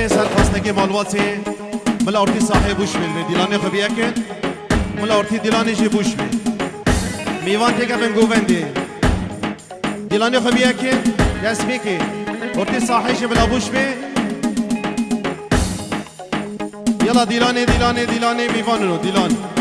بسه سر خواستگی مالواتی ملا ارتی صاحب بوش میل دیلانه خو بیاکن ملا ارتی دیلانه جی بوش میل میوان تکا من گووندی دیلانه خو بیاکن دست بیکی ارتی صاحب جی ملا بوش میل یلا دیلانه دیلانه دیلانه میوانو دیلانه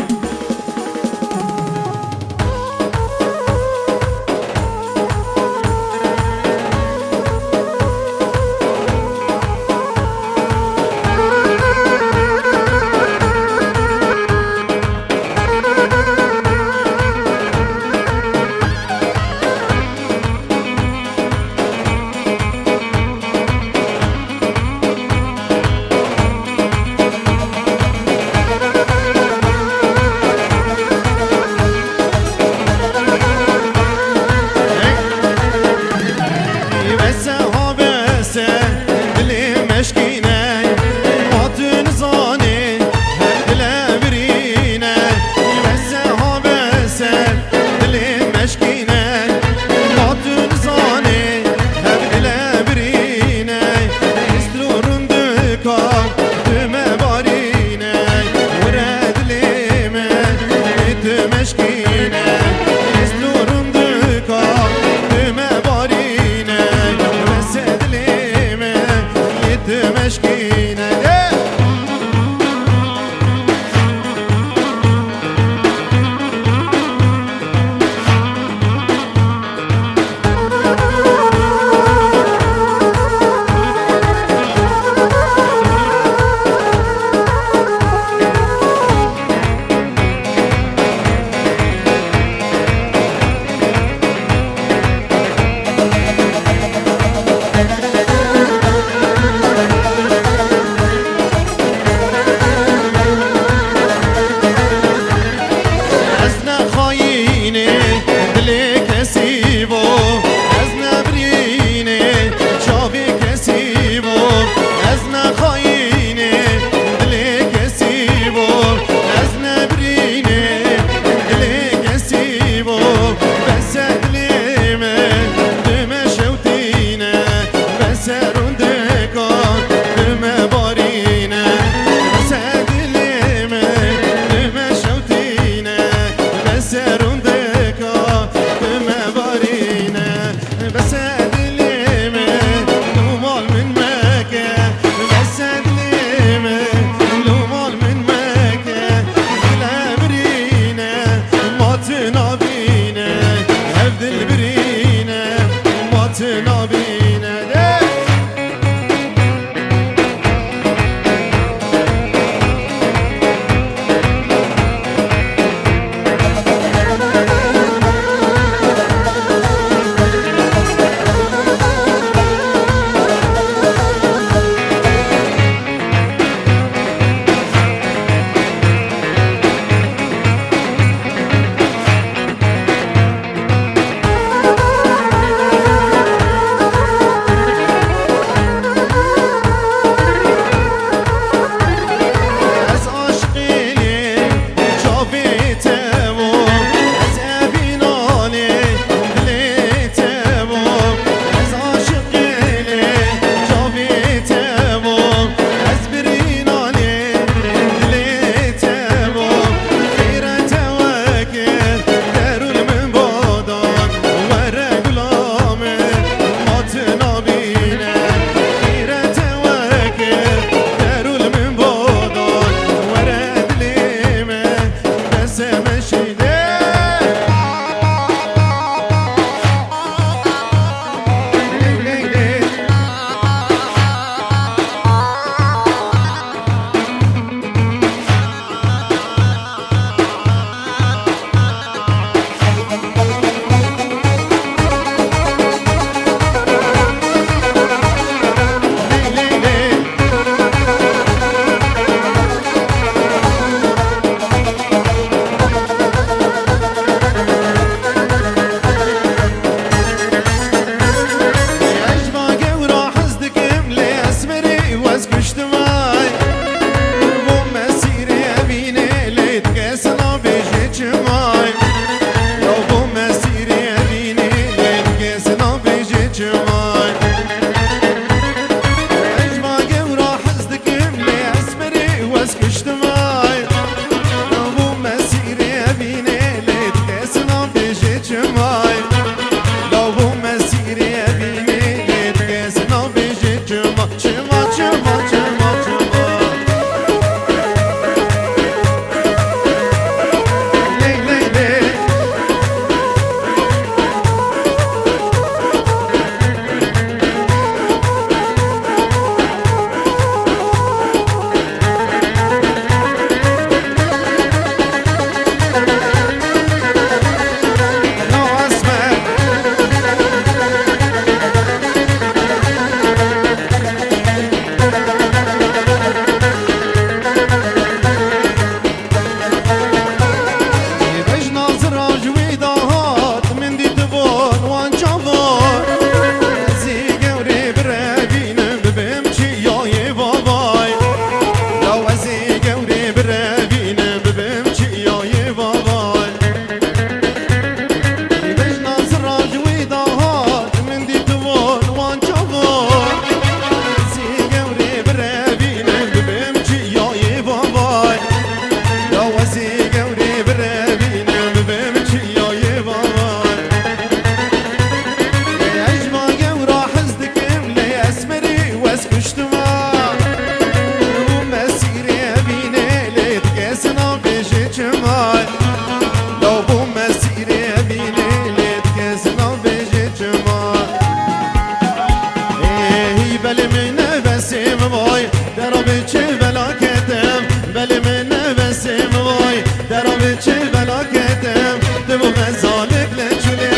درب چه بلاکتم بلی من نفسیم وای درب چه بلاکتم دبو غزالک لچوله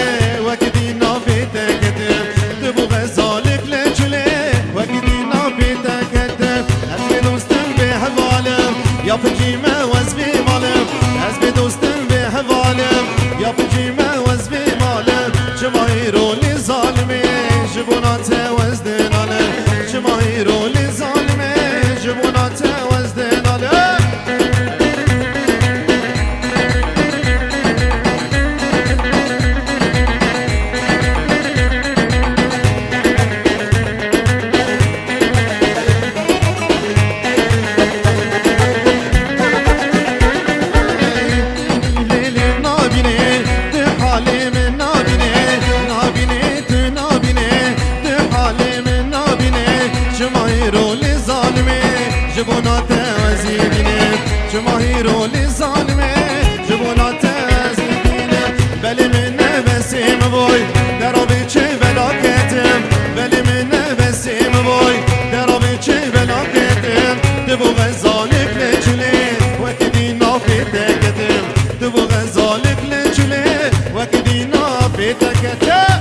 وقتی نافیته کتم دبو غزالک لچوله وقتی نافیته کتم از به دوستم به حوالم یا پجیمه وز بی مالم از به دوستم به حوالم یا پجیمه وز بی مالم جمعی رولی ظالمه جبونات وز دنالم جمعی رولی ظالمه جبونات وز دنالم جبونات وزيرين جماهيرو للظالمة جبونات وزيرين بلي من نفسي مبوي دربي چه بلاكتم بلي من نفسي مبوي دربي چه بلاكتم دبو غزالك لجلي وكدي نافي تكتم دبو غزالك لجلي وكدي نافي تكتم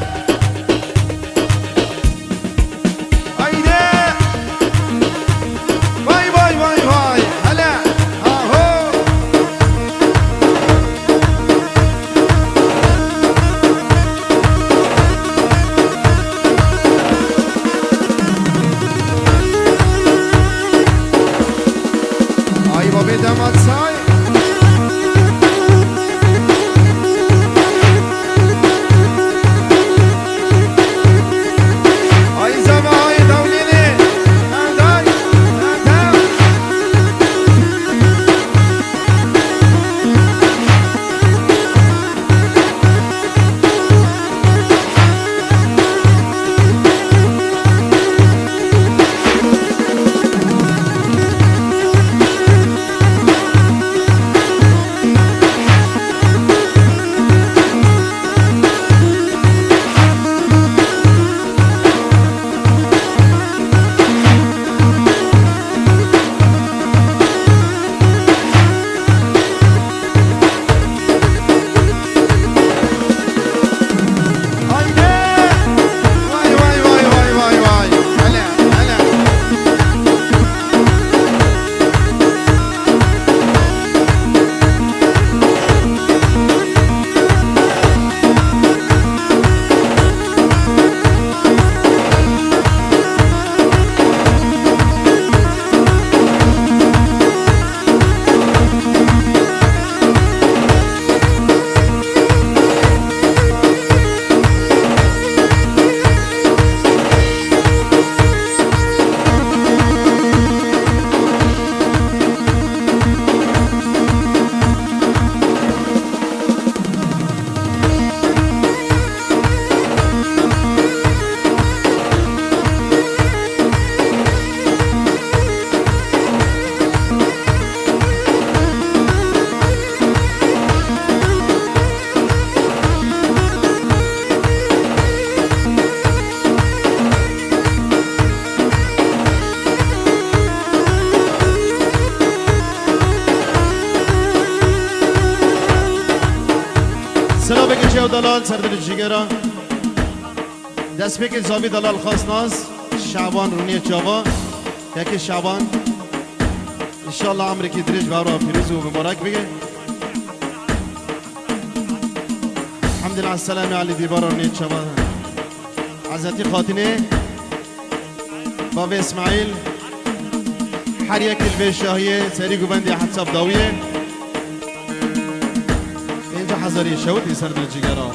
سلام بگی چه دلال سردر جیگرا دست بگی زابی دلال خاص ناز شعبان رونی چاوا یکی شعبان انشالله عمرکی درج بارا پیروز و مبارک بگی الحمدلله السلام علی دیبارا رونی چاوا عزتی خاتنه باب اسماعیل هر یک البی شاهیه سری گوبندی حدساب داویه اینجا حضاری شوتی سر در جگرا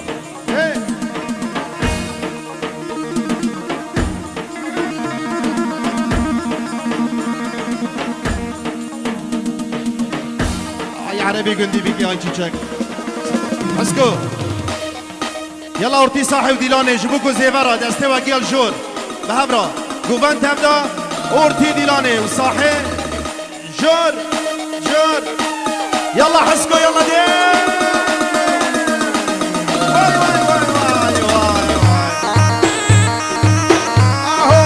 ای عربی گندی بیگی آی چیچک اسکو یلا ارتی صاحب دیلانه جبو کو زیورا دسته و گیل جور به هبرا گوبند تبدا ارتی دیلانه و صاحب جور جور يلا حسكو يلا دين واي واي واي واي واي واي اهو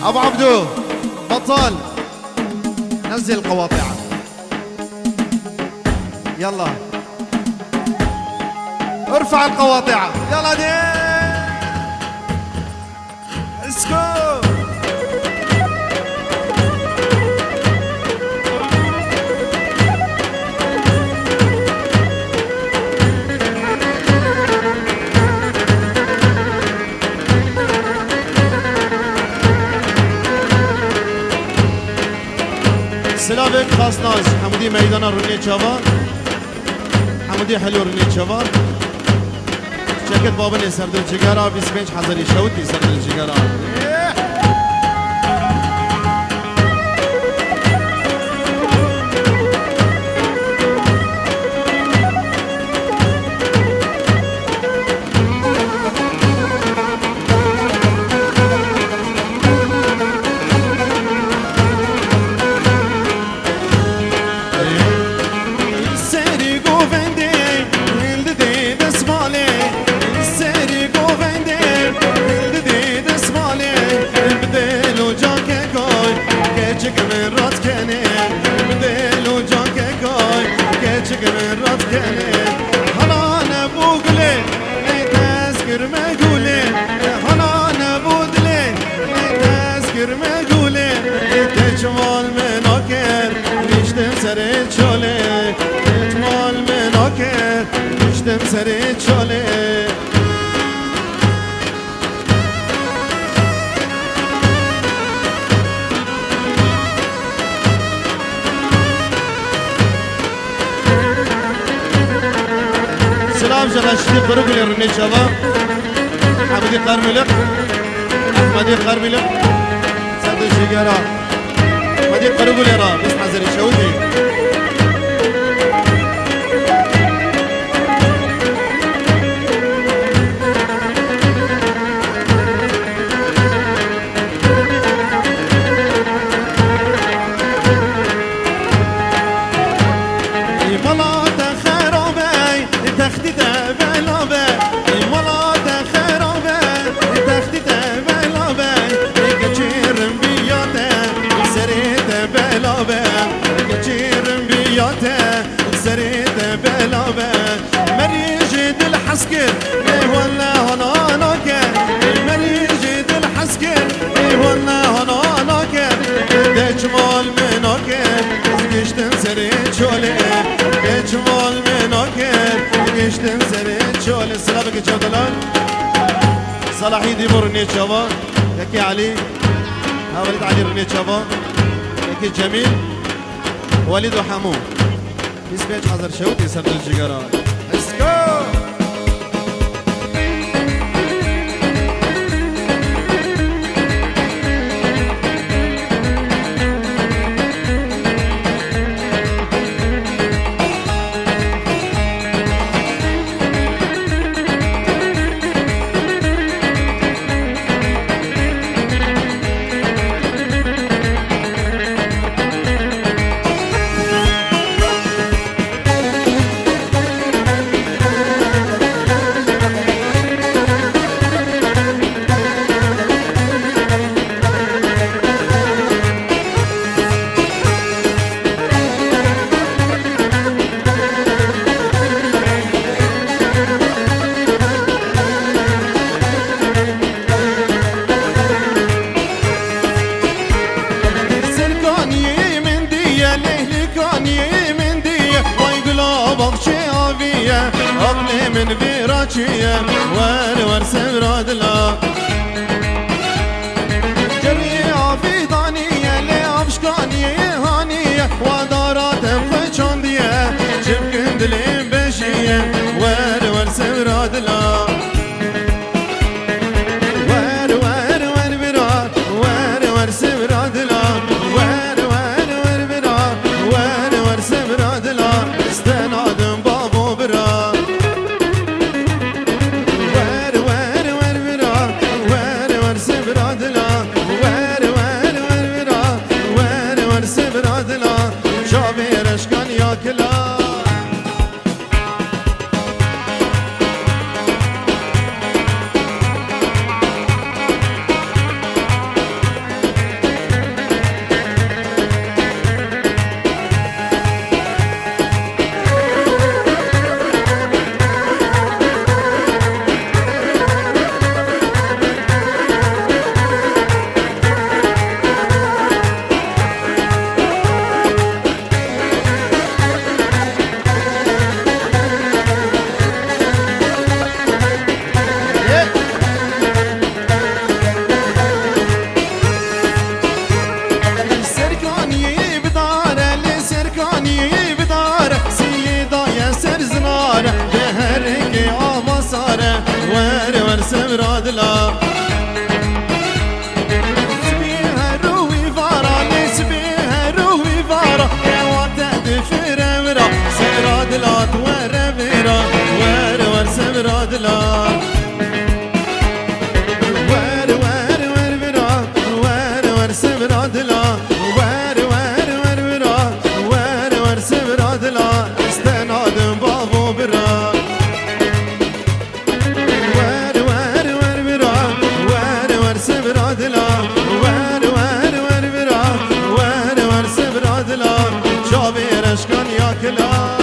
ابو عبدو بطل نزل القواطع يلا ارفع القواطع يلا دي اسكو سلافك خاص ناس حمودي ميدان روني چاوا حمودي حلو روني چاوا شركت بابن سردل جگرا 25 حزاری شوتی سردل جگرا سری چاله سلام جلاشتی قربی رنی چوا حمدی قرملق احمدی قرملق سعد الشجرة حمدی قربی را بس حزر شودی الحسكر ايه ولا هنانك مريجد الحسكر ايه ولا هنانك دجمال منك قشتن سريت شولي دجمال منك قشتن سريت شولي سلامك جدلان صلاحي دي مرني شبا يكي علي ولد علي رني شبا يكي جميل وليد وحمو يسبيج حضر شوتي سرد الجيجران اسكو من فراچية ور سمراد لا جريعة في ضانية لأفشكانية هانية ودارات فشاندية شبكن دلين بشية ور سمراد لا ور براد ور سمراد لا ور براد ور سمراد لا استنادم بابو براد سبرادلا سبيها روي فارا نسبيها روي فارا يا واتد فرمرا سبرادلا توارا فيرا وار وار سبرادلا وار وار وار فيرا وار وار سبرادلا وار وار وار فيرا وار وار سبرادلا استنادم بابو برا وار وار وار فيرا وار وار سبرادلا وار وار وار فيرا وار وار سبرادلا شابي رشكان ياكلا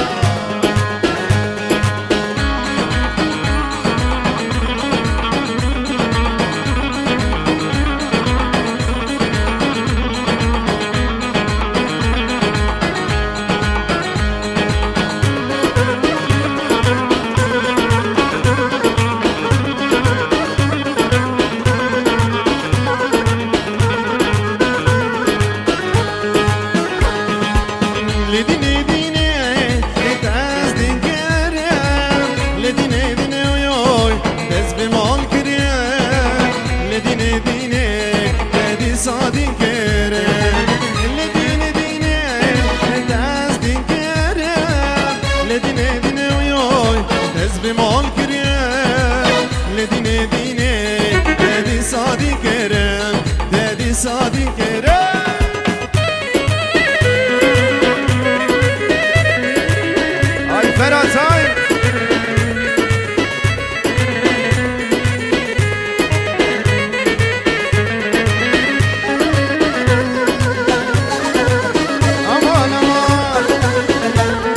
لديني ديني تاز دين كريم لديني ديني ويوي تاز بمال كريم لديني ديني تادي صادين كريم لديني ديني تاز دين كريم لديني ديني ويوي تاز بمال كريم لديني ديني تادي صادين كريم تادي صادين كريم Ferhat Ay aman aman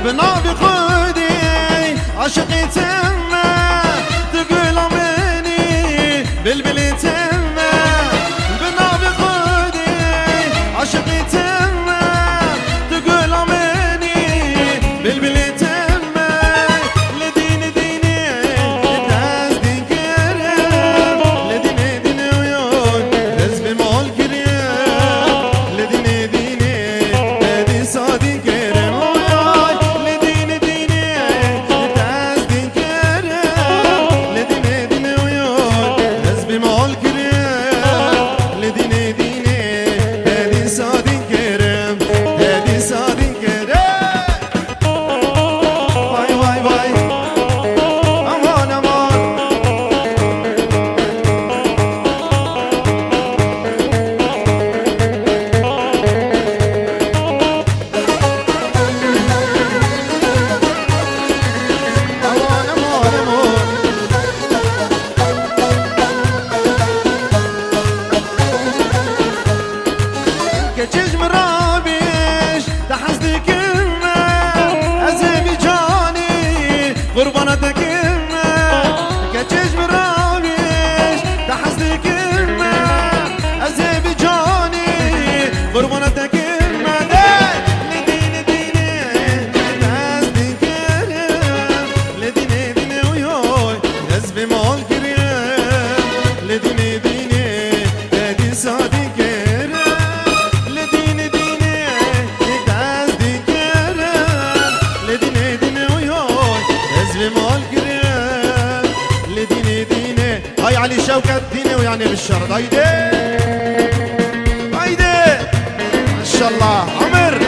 بنابي خدي عشقي تمه تقول امني بالبلي تمه بنابي خدي عشقي تمه تقول امني بالبلي تمه لديني ديني تاز دين كريم لديني ديني ويون تاز بمال كريم لديني ديني تادي صادي كريم لديني ديني تاز دين كريم لديني ديني ويون تاز بمال كريم لديني ديني تادي صادي كريم تادي صادي كريم واي واي واي امان امان امان امان امان كتشج مرابيش تحسدي كلمة أزمي جاني قربانتك كلمة كتشج مرابيش تحسدي كلمة أزمي جاني قربانتك كلمة لديني ديني تحسدي كلمة لديني ديني ويوي نزبي مال كريم لديني ديني تادي صادي كريم لديني ديني تاز دي كريم لديني ديني ويوي نزبي مال كريم لديني ديني هاي علي شوكت ديني ويعني بالشرط هيدي هيدي ما شاء الله عمر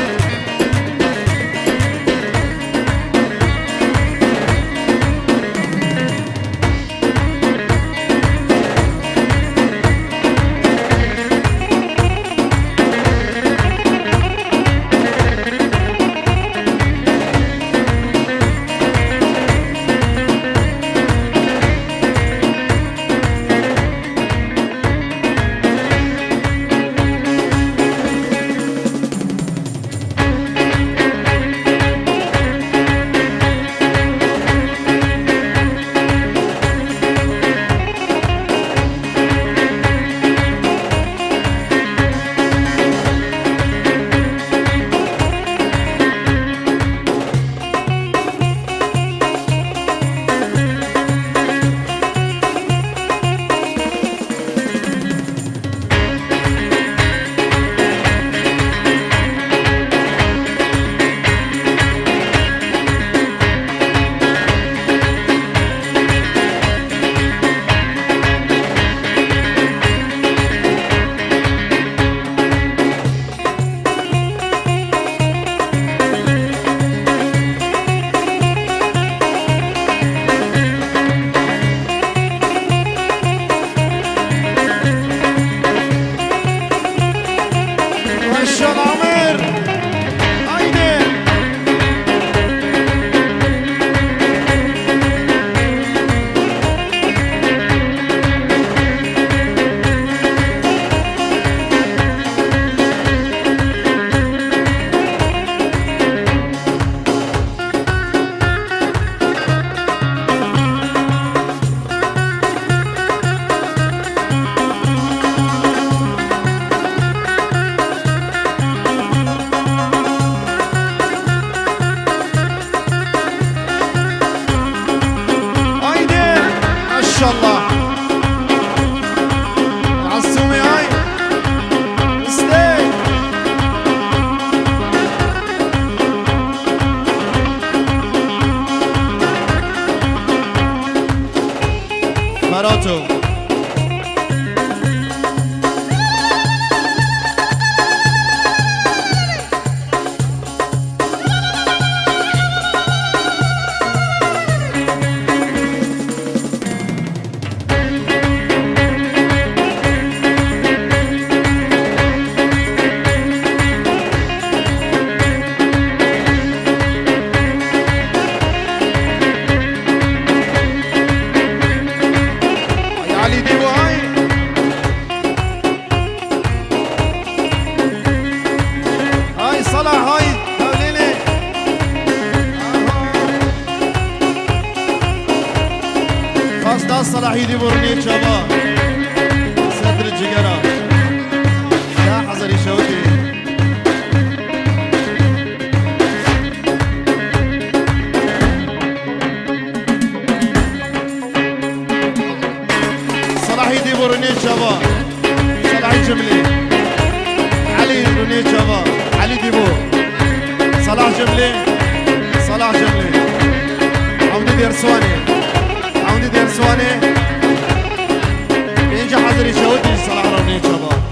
صلاح هاي توليني خاص دا صلاح يدي برني شباب صدر الجقرة يا حزري شوتي صلاح يدي برني شباب صلاح جملي علي برني شباب علي ديبو صلاح جملي صلاح جملي عودي دير سواني عودي دير سواني بينجا حضري شهودي صلاح روني شباب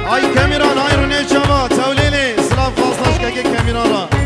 هاي كاميران هاي روني شباب توليني سلام فاصلة شكاكي كاميران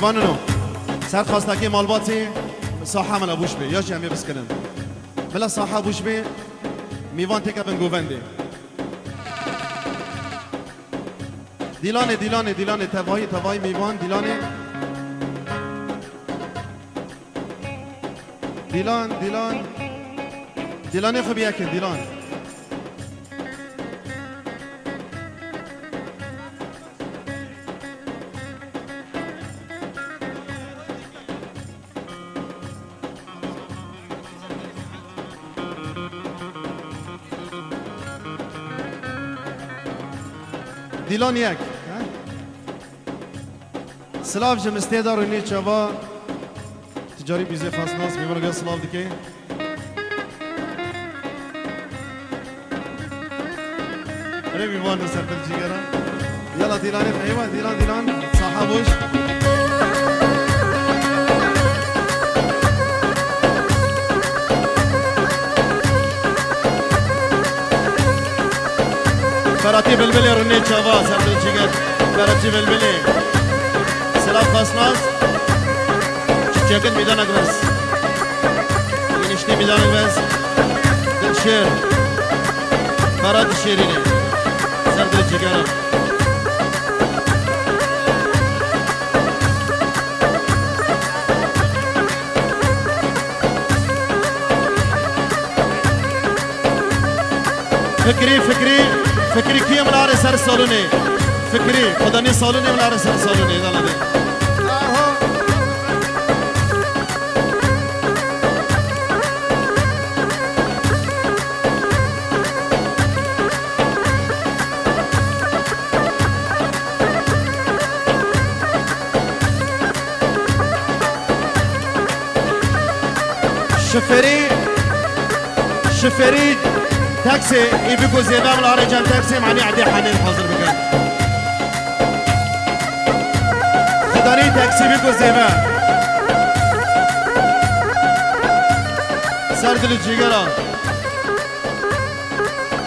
ایوانونو سر خواستگی مالباتی ساحه من ابوش بی یا جمعی بس کنم بلا ساحه ابوش بی میوان تکا بن گوونده دیلانه تبایی میوان دیلانه خب یکن دیلان دیلان یک سلاف جمسته دارو نی چوا تجاری بیزی خاص ناس میمونه گه سلاف دیگه اره میوان سر پر جیگرا یلا دیلان فهیمه دیلان صاحبوش فراتی بلبلی رونی چوا سر پر جیگر فراتی بلبلی سلاف خاص ناس چیکن میدانک بس اینشتی میدانک بس دل شیر فراد شیرینه سر دل جگرم فکری کیه ملاره سر سالونه فکری خدانی سالونه ملاره سر سالونه دالده شفري تاكسي يبقوا زيبا من الرجال تاكسي معني عدي حنين حاضر بكين خداني تاكسي بيقوا زيبا سرد الجيجرة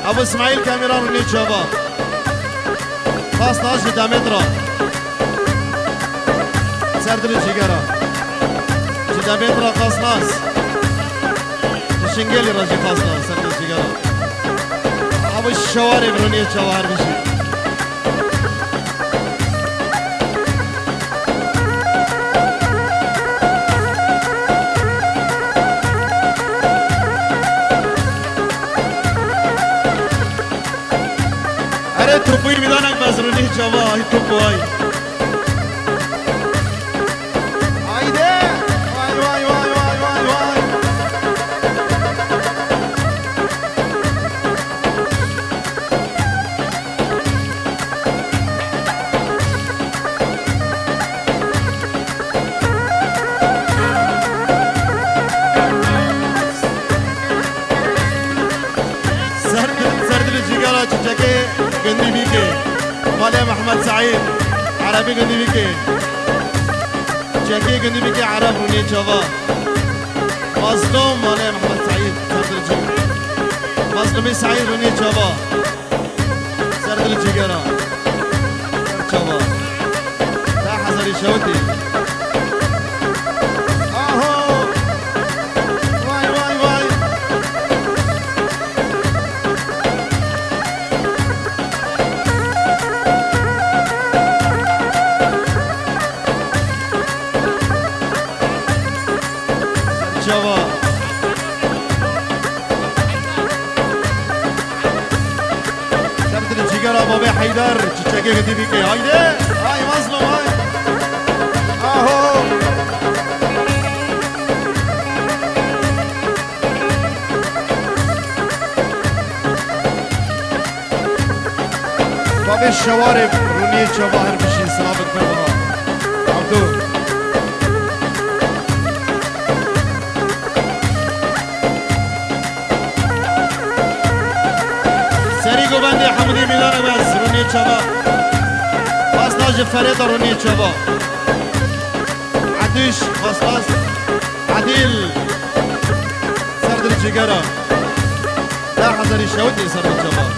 ابو اسماعيل كاميرا روني شابا خاص ناس جدا مترا سرد الجيجرة جدا مترا خاص ناس شنگلی راجی خواستم سرد سیگارا ابو الشوارع برونی شوار بشی اره توپوی میدانم بازرونی شوا ای توپوی قندي بيكي مالي محمد سعيد عربي قندي بيكي شاكي قندي بيكي عرب روني شباب مظلوم مالي محمد سعيد سرد الجيجرة مظلومي سعيد روني شباب سرد الجيجرة شباب تا حزري شوتي بابا حيدر تشاكي قدي بيكي هايدي هاي مظلوم هاي اهو بابا الشوارب رونية شواهر بشي سلامك بالبها عبدو سريقو بندي حمدي ميدان بس روني شباب خاص فريد روني شباب عديش خاص عديل سرد الجيجرة لا حضر الشودي سرد الشباب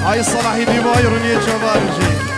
هاي الصلاحي ديماي روني شباب رجي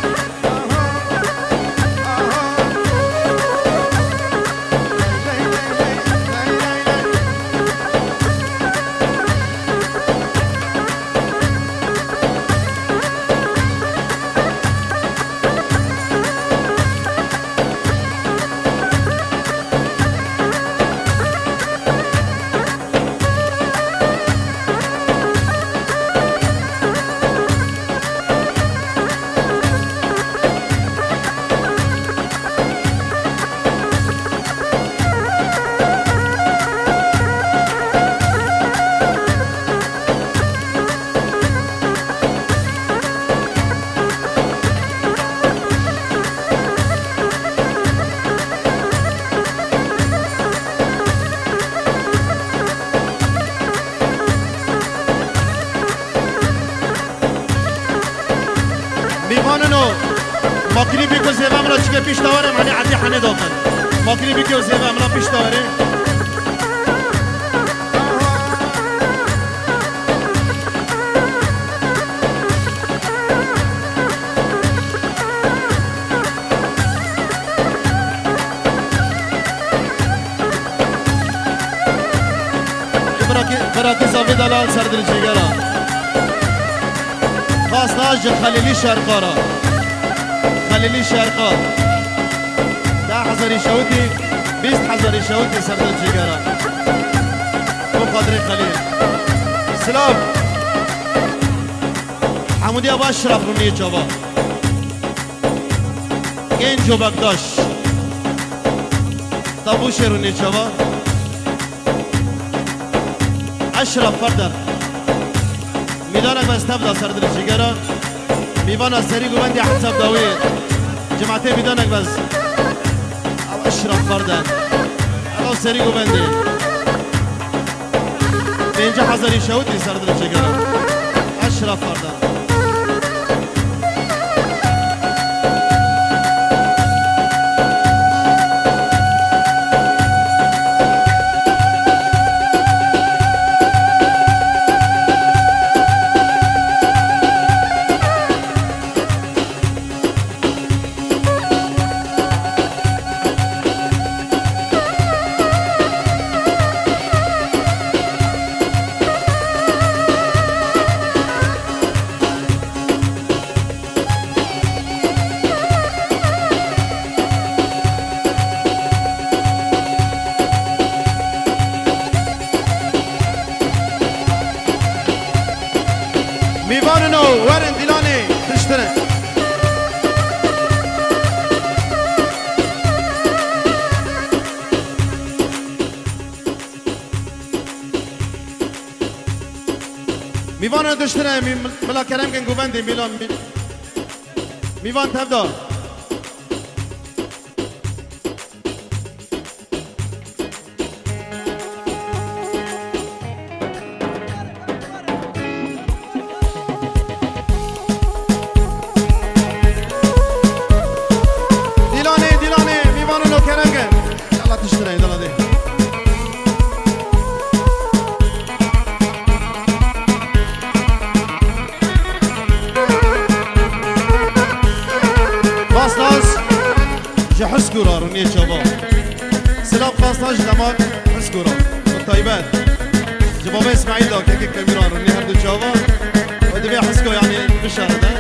بيكو زيبا مرا چكا پیش داره معنی عدی حنه داخل ما کلیپی که زیبا مرا پیش داره براكي صافي دلال سرد الجيجرة خاص ناجر خليلي شرقارا خليلي شرقا 10,000 شوتي 20,000 شوتي سرد الجيجرة وقدري خليل سلام حمودي ابو اشرف روني جواب كين جو بكداش طابوش روني جواب اشرف فردن میدانک بس تبدا سردر جگرا میوان سری گوندی حساب داوی جماعته میدانک بس اشرف فردن الان سری گوندی 50,000 شوتی سردر جگرا اشرف فردن میوانو ورن دیلانی تشتره میوانو تشتره ملا کرم کن گوبندی میلان میوان تبدا حسكورا رونية شباب سلام خاصة جدمان حسكورا بالطيبات جبابي اسماعيل داك هيك كاميرا رونية هردو شباب ودي حسكو يعني بشهر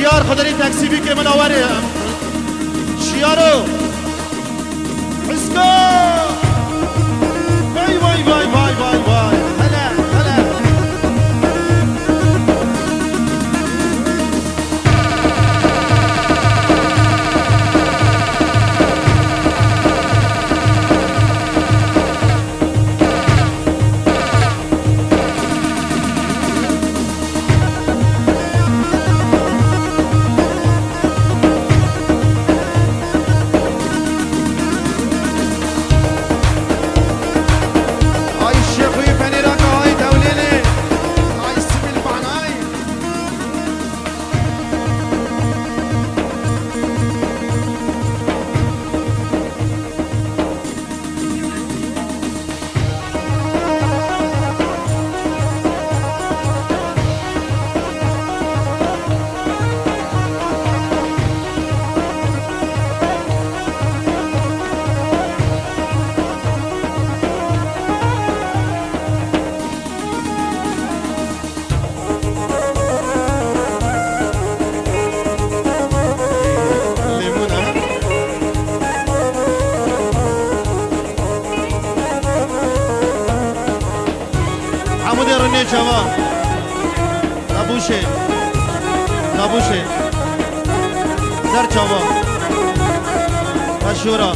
شیار خداری تاکسی بی که من آوری شیارو اسکو وای وای وای وای وای وای هلا هلا جوان نبوشه نبوشه زر جوان اشورا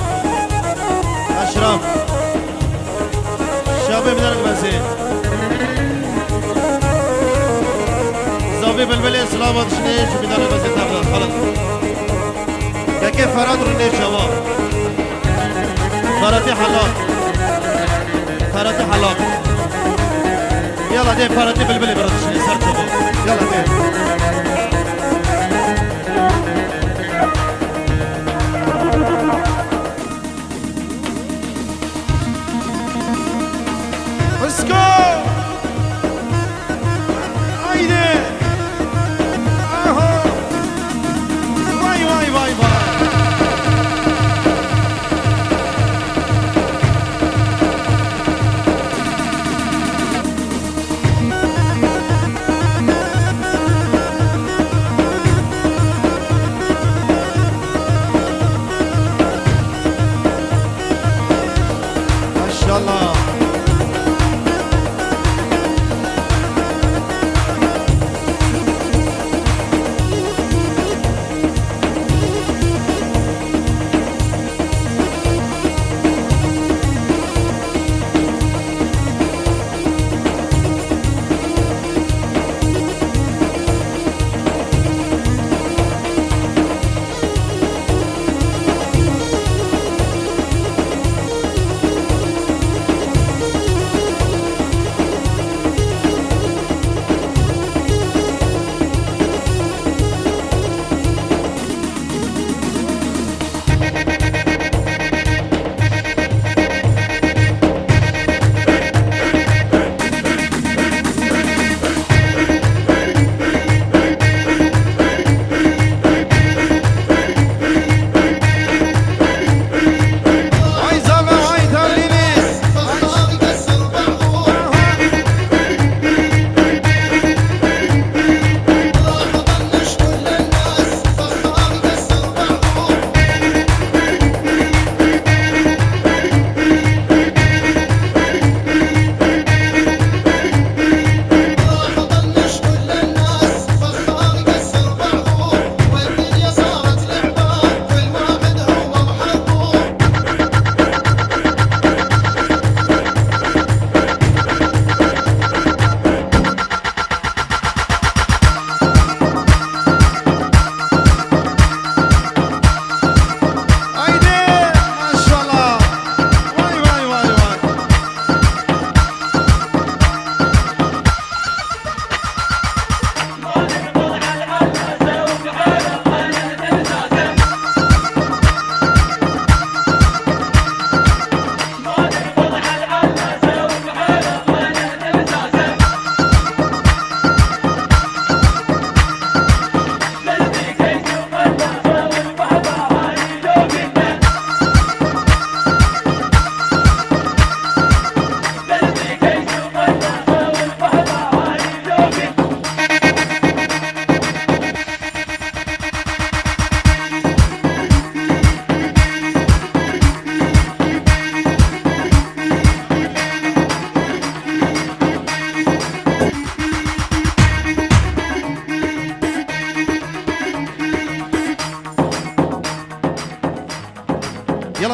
اشرف شابه بدرک بزه زاوی بلبلی اسلامات شنیش بدرک بزه تبدال خلط یکی فراد رنه جوان فراتی حلاق فراتی حلاق يلا دي فرتي بالبلي برد شني صرت يلا دي اسكو هايدي اهو واي واي واي واي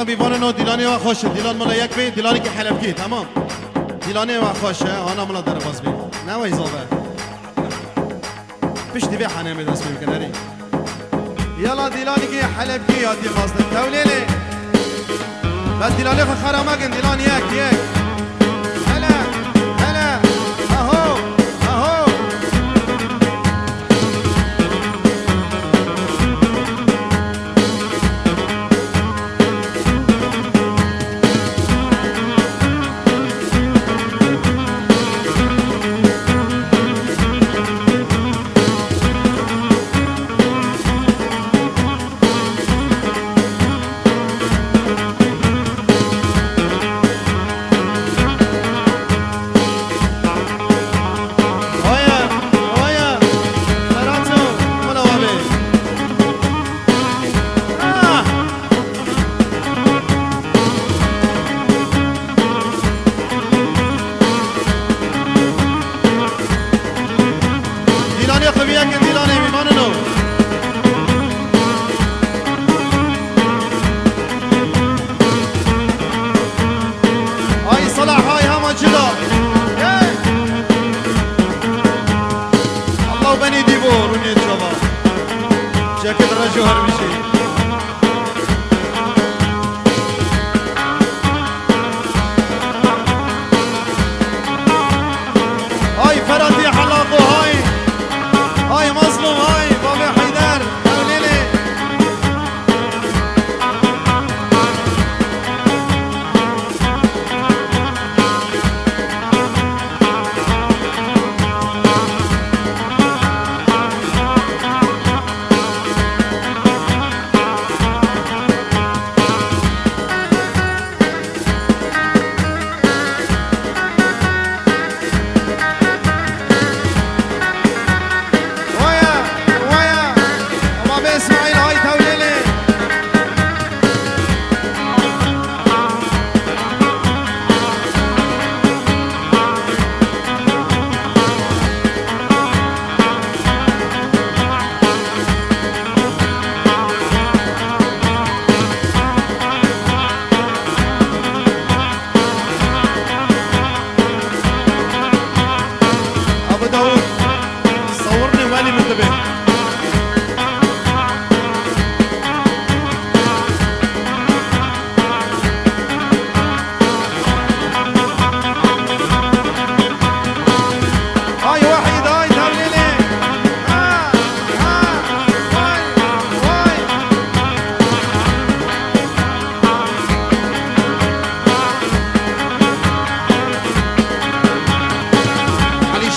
بیوان نو دیلانی و خوشه دیلان ملا یک بی دیلانی که حلب کی تمام دیلانی و خوشه آنا ملا در باز بی نه وای زوبه پشتی به حنه می دست میکنه یلا دیلانی که حلب کی یادی خواستن تولیلی بس دیلانی خو خرامگن دیلانی یک هلا هلا اهو اهو جوهر میشه های فرادی حلاقو های مظلوم های بابا حیدر اولیلی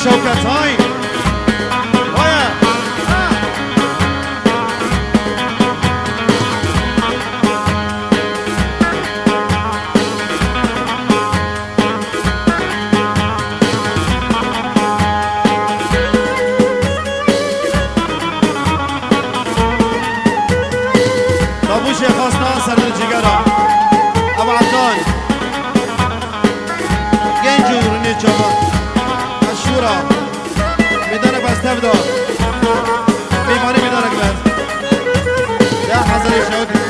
شوکت های بابوش خواستان سر جگرا ابو عبدان گنج رونی چابا شورا میدان بسته دار میمانی میدان اکبر ده حضر شد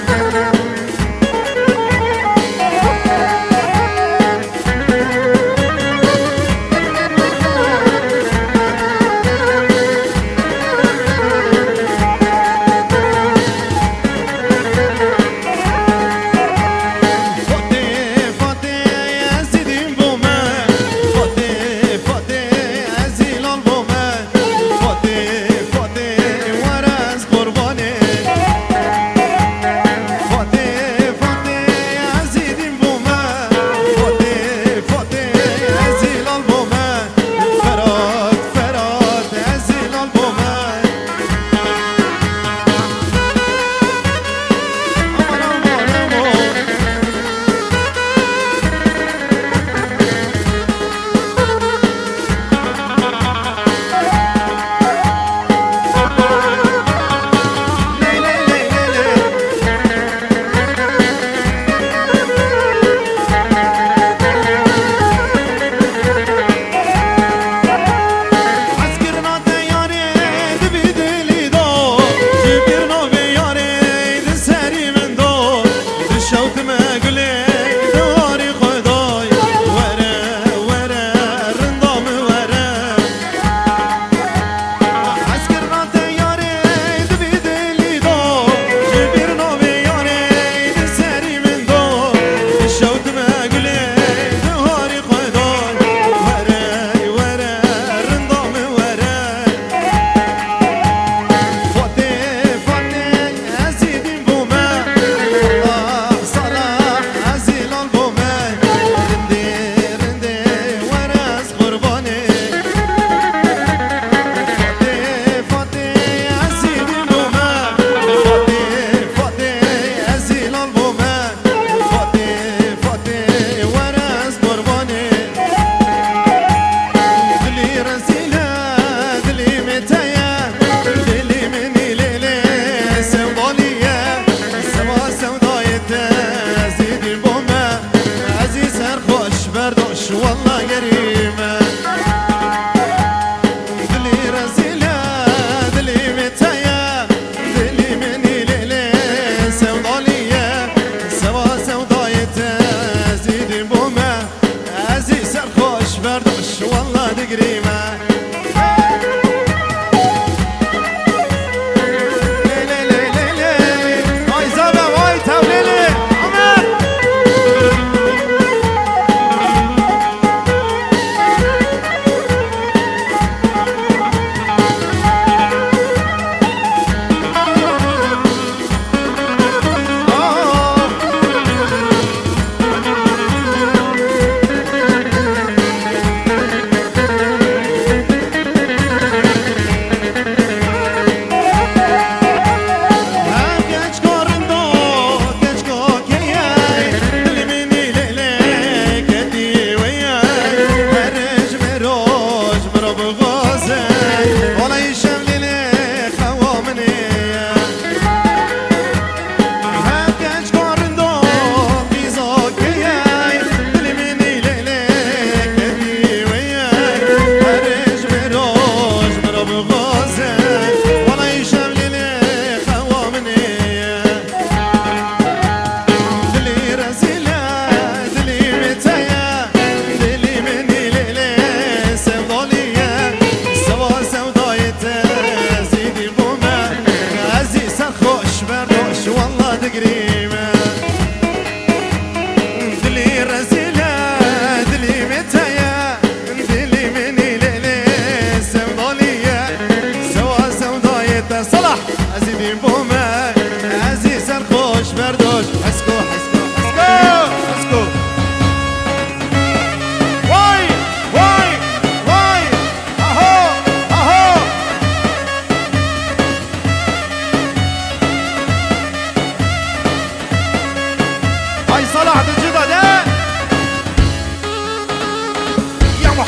تقريمه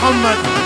محمد